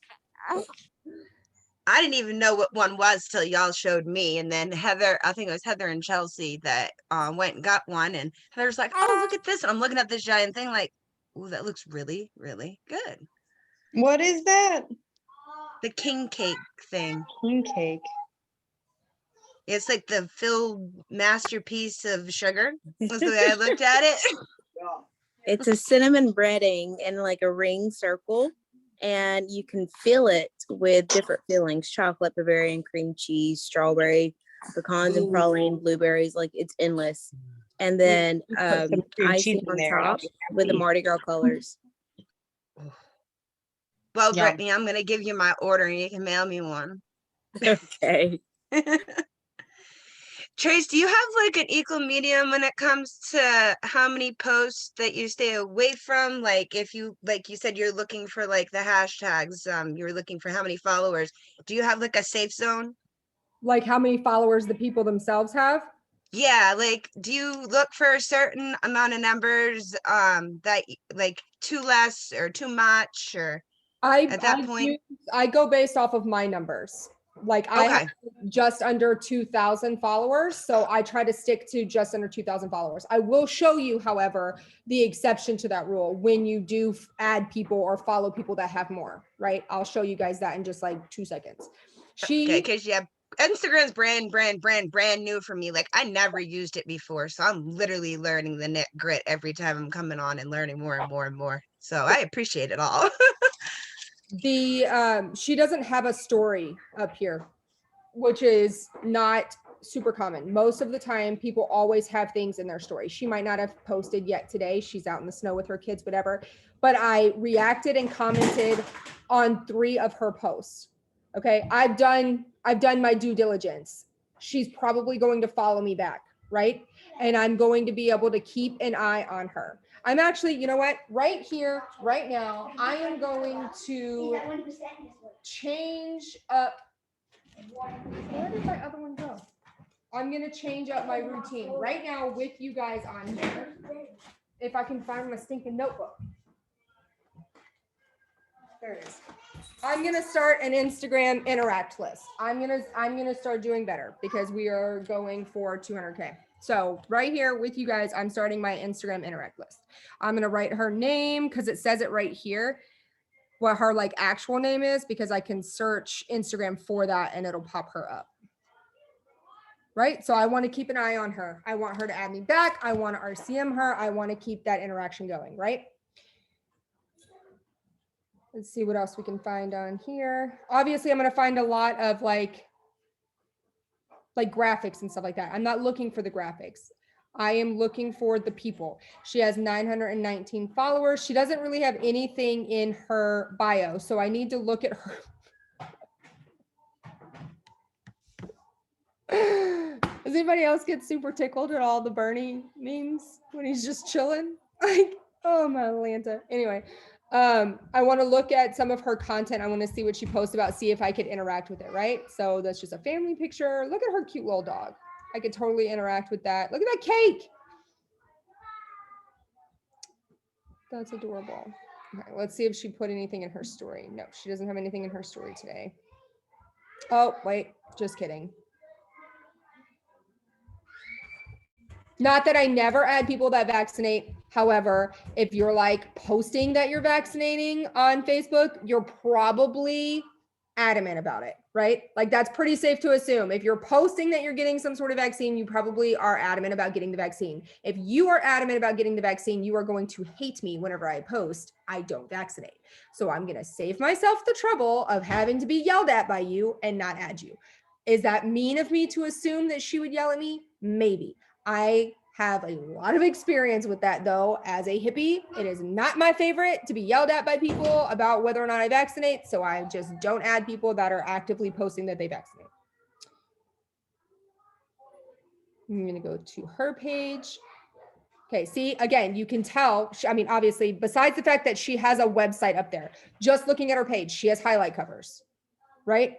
I didn't even know what one was till y'all showed me. And then Heather, I think it was Heather and Chelsea that went and got one. And Heather's like, oh, look at this. And I'm looking at this giant thing like, ooh, that looks really, really good. What is that? The king cake thing. King cake. It's like the filled masterpiece of sugar. Was the way I looked at it. It's a cinnamon breading in like a ring circle, and you can fill it with different fillings: chocolate, Bavarian cream cheese, strawberry, pecans and praline, blueberries. Like, it's endless. And then Put some cream cheese icing in on there and I'll top be with the happy. Mardi Gras colors. Well, Yum. Brittany, I'm gonna give you my order and you can mail me one. Okay. Trace, do you have like an equal medium when it comes to how many posts that you stay away from? Like, if you, like you said, you're looking for like the hashtags, you're looking for how many followers. Do you have like a safe zone? Like how many followers the people themselves have? Yeah, like, do you look for a certain amount of numbers, that like too less or too much, or at that point? I go based off of my numbers. Like I have Okay, just under 2,000 followers. So I try to stick to just under 2,000 followers. I will show you, however, the exception to that rule when you do add people or follow people that have more, right? I'll show you guys that in just like 2 seconds. okay, because yeah, Instagram's brand new for me. Like, I never used it before, so I'm literally learning the net grit every time I'm coming on and learning more and more and more. So I appreciate it all. She doesn't have a story up here, which is not super common. Most of the time, people always have things in their story. She might not have posted yet today. She's out in the snow with her kids, whatever. But I reacted and commented on 3 of her posts. Okay, I've done my due diligence. She's probably going to follow me back, right? And I'm going to be able to keep an eye on her. I'm actually, you know what? Right here, right now, I am going to change up. Where did my other one go? I'm gonna change up my routine right now with you guys on here. If I can find my stinking notebook. There it is. I'm gonna start an Instagram interact list. I'm gonna start doing better because we are going for 200K. So right here with you guys, I'm starting my Instagram interact list. I'm gonna write her name because it says it right here, what her like actual name is, because I can search Instagram for that and it'll pop her up. Right? So I want to keep an eye on her. I want her to add me back. I want to RCM her. I want to keep that interaction going, right? Let's see what else we can find on here. Obviously, I'm going to find a lot of like graphics and stuff like that. I'm not looking for the graphics. I am looking for the people. She has 919 followers. She doesn't really have anything in her bio. So I need to look at her. Does anybody else get super tickled at all the Bernie memes when he's just chilling? Like, oh my Atlanta. Anyway, I want to look at some of her content. I want to see what she posts about, see if I could interact with it, right? So that's just a family picture. Look at her cute little dog. I could totally interact with that. Look at that cake. That's adorable. Okay, let's see if she put anything in her story. No, she doesn't have anything in her story today. Oh, wait, just kidding. Not that I never add people that vaccinate. However, if you're like posting that you're vaccinating on Facebook, you're probably adamant about it, right? Like that's pretty safe to assume. If you're posting that you're getting some sort of vaccine, you probably are adamant about getting the vaccine. If you are adamant about getting the vaccine, you are going to hate me whenever I post I don't vaccinate. So I'm going to save myself the trouble of having to be yelled at by you and not add you. Is that mean of me to assume that she would yell at me? Maybe. I have a lot of experience with that though. As a hippie, it is not my favorite to be yelled at by people about whether or not I vaccinate. So I just don't add people that are actively posting that they vaccinate. I'm going to go to her page. Okay, see, again, you can tell, I mean, obviously, besides the fact that she has a website up there, just looking at her page, she has highlight covers, right?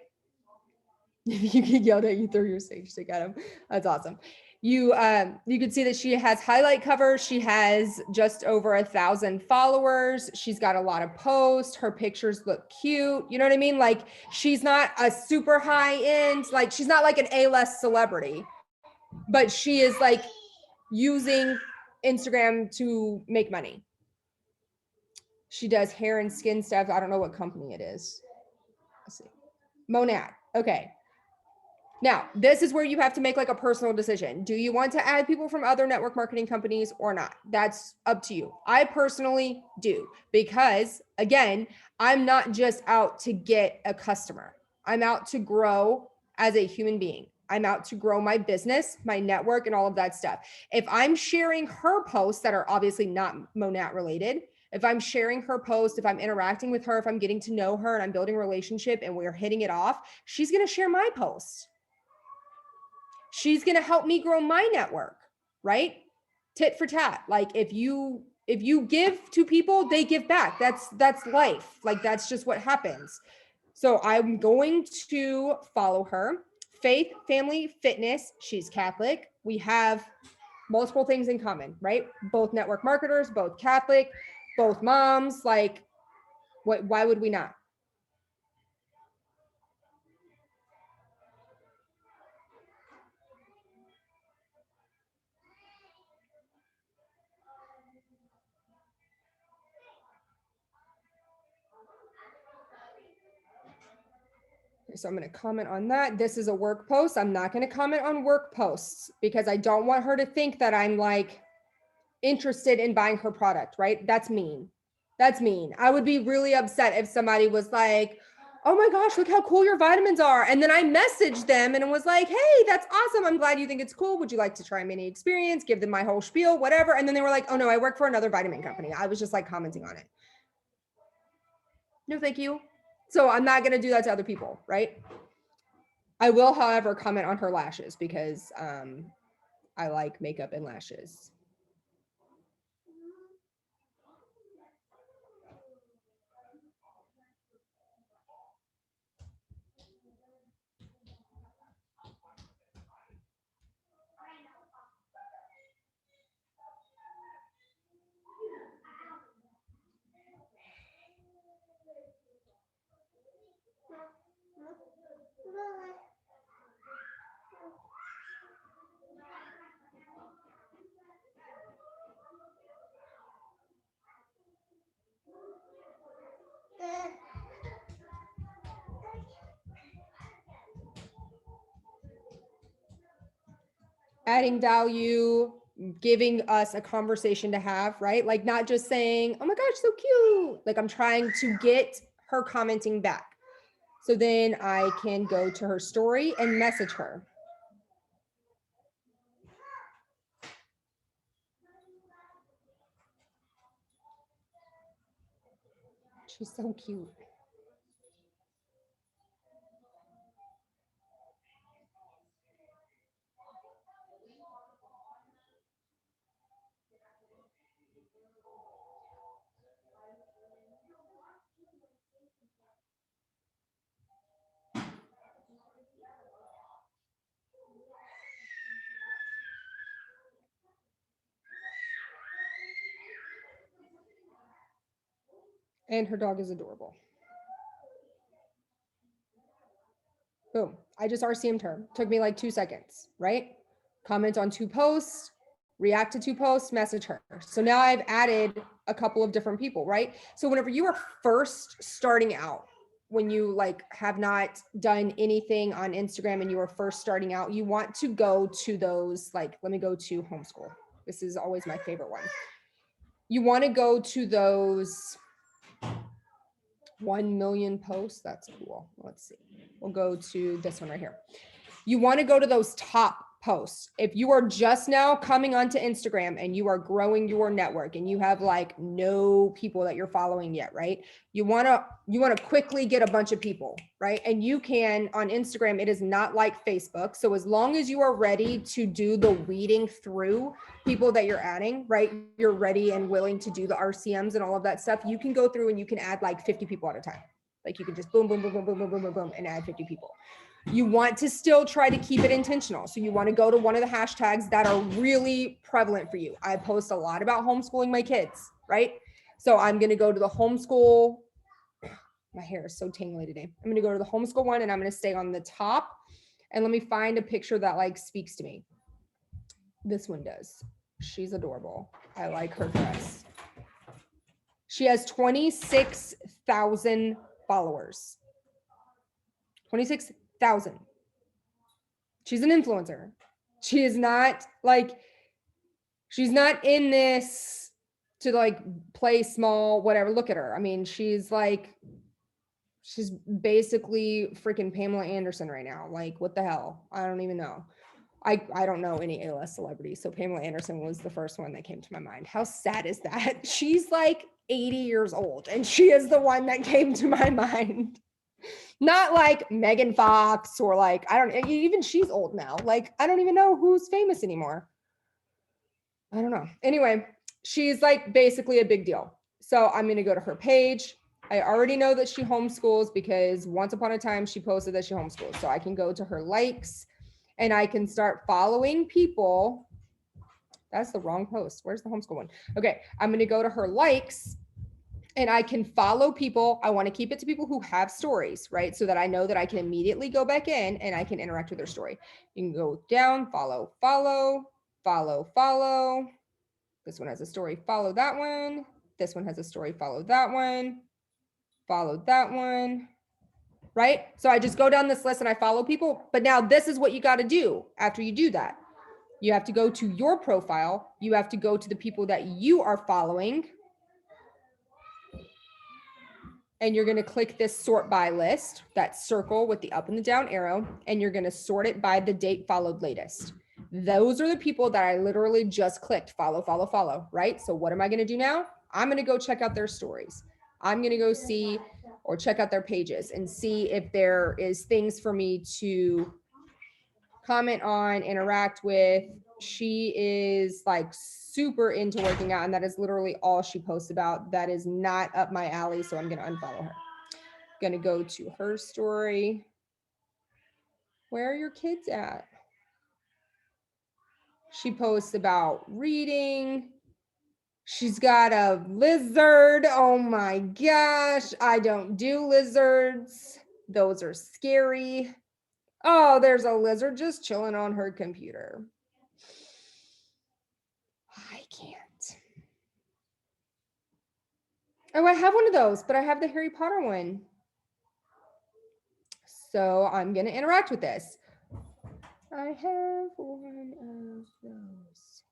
You can yell at you through your stage stick at him. That's awesome. You can see that she has highlight covers. She has just over 1,000 followers. She's got a lot of posts. Her pictures look cute. You know what I mean? Like, she's not a super high end, like she's not like an A-list celebrity, but she is like using Instagram to make money. She does hair and skin stuff. I don't know what company it is. Let's see. Monad. Okay. Now, this is where you have to make like a personal decision. Do you want to add people from other network marketing companies or not? That's up to you. I personally do, because again, I'm not just out to get a customer. I'm out to grow as a human being. I'm out to grow my business, my network, and all of that stuff. If I'm sharing her posts that are obviously not Monat related, if I'm sharing her post, if I'm interacting with her, if I'm getting to know her and I'm building a relationship and we're hitting it off, she's going to share my post. She's going to help me grow my network, right? Tit for tat. Like if you give to people, they give back. That's life. Like that's just what happens. So I'm going to follow her. Faith, family, fitness. She's Catholic. We have multiple things in common, right? Both network marketers, both Catholic, both moms. Like, why would we not? So I'm going to comment on that. This is a work post. I'm not going to comment on work posts because I don't want her to think that I'm like interested in buying her product, right? That's mean. That's mean. I would be really upset if somebody was like, oh my gosh, look how cool your vitamins are. And then I messaged them and it was like, hey, that's awesome. I'm glad you think it's cool. Would you like to try a mini experience? Give them my whole spiel, whatever. And then they were like, oh no, I work for another vitamin company. I was just like commenting on it. No, thank you. So I'm not going to do that to other people, right? I will, however, comment on her lashes because I like makeup and lashes. Adding value, giving us a conversation to have, right? Like not just saying, oh my gosh, so cute. Like I'm trying to get her commenting back. So then I can go to her story and message her. She's so cute. And her dog is adorable. Boom. I just RCM'd her. Took me like 2 seconds, right? Comment on 2 posts, react to 2 posts, message her. So now I've added a couple of different people, right? So whenever you are first starting out, when you like have not done anything on Instagram and you are first starting out, you want to go to those, like, let me go to homeschool. This is always my favorite one. You want to go to those 1 million posts. That's cool. Let's see. We'll go to this one right here. You want to go to those top posts. If you are just now coming onto Instagram and you are growing your network and you have like no people that you're following yet, right? You want to quickly get a bunch of people, right? And you can on Instagram, it is not like Facebook. So as long as you are ready to do the weeding through people that you're adding, right? You're ready and willing to do the RCMs and all of that stuff. You can go through and you can add like 50 people at a time. Like you can just boom, boom, boom, boom, boom, boom, boom, boom, boom, and add 50 people. You want to still try to keep it intentional. So you want to go to one of the hashtags that are really prevalent for you. I post a lot about homeschooling my kids, right? So I'm going to go to the homeschool. My hair is so tangly today. I'm going to go to the homeschool one and I'm going to stay on the top. And let me find a picture that like speaks to me. This one does. She's adorable. I like her dress. She has 26,000 followers. 26,000. She's an influencer. She is not like, she's not in this to like play small, whatever. Look at her. I mean, she's basically freaking Pamela Anderson right now. Like, what the hell? I don't even know. I don't know any A-list celebrities. So Pamela Anderson was the first one that came to my mind. How sad is that? She's like 80 years old and she is the one that came to my mind. Not like Megan Fox or like, I don't, even she's old now. Like, I don't even know who's famous anymore. I don't know. Anyway, she's like basically a big deal. So I'm going to go to her page. I already know that she homeschools because once upon a time she posted that she homeschools. So I can go to her likes and I can start following people. That's the wrong post. Where's the homeschool one? Okay. I'm going to go to her likes. And I can follow people. I want to keep it to people who have stories, right? So that I know that I can immediately go back in and I can interact with their story. You can go down, follow, follow, follow, follow. This one has a story, follow that one. This one has a story, follow that one. Follow that one, right? So I just go down this list and I follow people. But now this is what you got to do after you do that. You have to go to your profile. You have to go to the people that you are following. And you're going to click this sort by list, that circle with the up and the down arrow, and you're going to sort it by the date followed latest. Those are the people that I literally just clicked follow, follow, follow, right? So what am I going to do now? I'm going to go check out their stories. I'm going to go see or check out their pages and see if there is things for me to comment on, interact with. She is like super into working out and that is literally all she posts about. That is not up my alley. So I'm going to unfollow her. Going to go to her story. Where are your kids at? She posts about reading. She's got a lizard. Oh my gosh. I don't do lizards. Those are scary. Oh, there's a lizard just chilling on her computer. I can't. Oh, I have one of those, but I have the Harry Potter one. So I'm going to interact with this. I have one of those.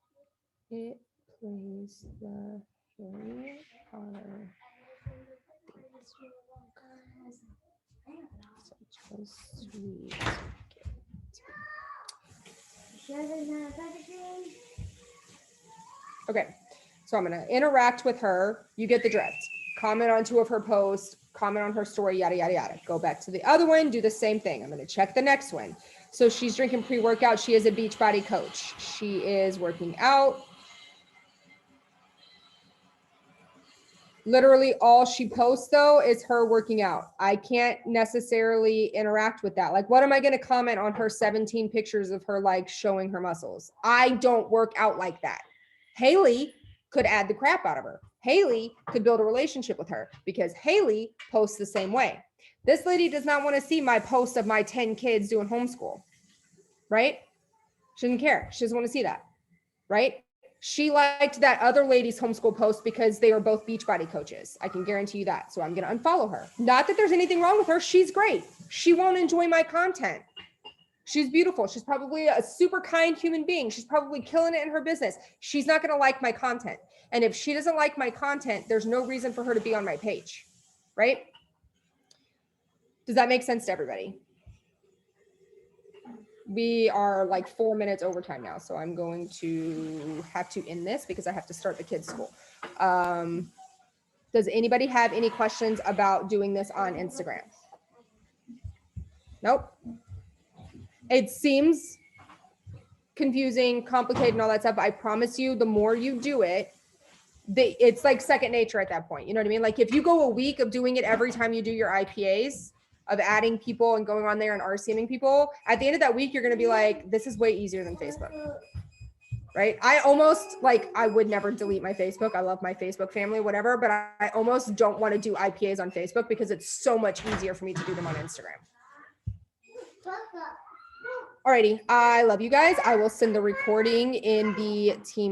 It plays the Harry Potter. Such a sweet. Okay, so I'm going to interact with her. You get the drift. Comment on 2 of her posts, comment on her story, yada, yada, yada. Go back to the other one, do the same thing. I'm going to check the next one. So she's drinking pre-workout. She is a Beachbody coach. She is working out. Literally all she posts though is her working out. I can't necessarily interact with that. Like, what am I going to comment on her 17 pictures of her like showing her muscles? I don't work out like that. Haley could add the crap out of her. Haley could build a relationship with her because Haley posts the same way. This lady does not want to see my post of my 10 kids doing homeschool, right? She doesn't care. She doesn't want to see that, right? She liked that other lady's homeschool post because they are both Beachbody coaches. I can guarantee you that. So I'm going to unfollow her. Not that there's anything wrong with her. She's great. She won't enjoy my content. She's beautiful. She's probably a super kind human being. She's probably killing it in her business. She's not going to like my content. And if she doesn't like my content, there's no reason for her to be on my page, right? Does that make sense to everybody? We are like 4 minutes over time now, so I'm going to have to end this because I have to start the kids' school. Does anybody have any questions about doing this on Instagram? Nope. It seems confusing, complicated, and all that stuff. I promise you, the more you do it, it's like second nature at that point. You know what I mean? Like if you go a week of doing it every time you do your IPAs, of adding people and going on there and RCMing people, at the end of that week, you're going to be like, this is way easier than Facebook. Right? I almost like, I would never delete my Facebook. I love my Facebook family, whatever, but I almost don't want to do IPAs on Facebook because it's so much easier for me to do them on Instagram. Alrighty, I love you guys. I will send the recording in the team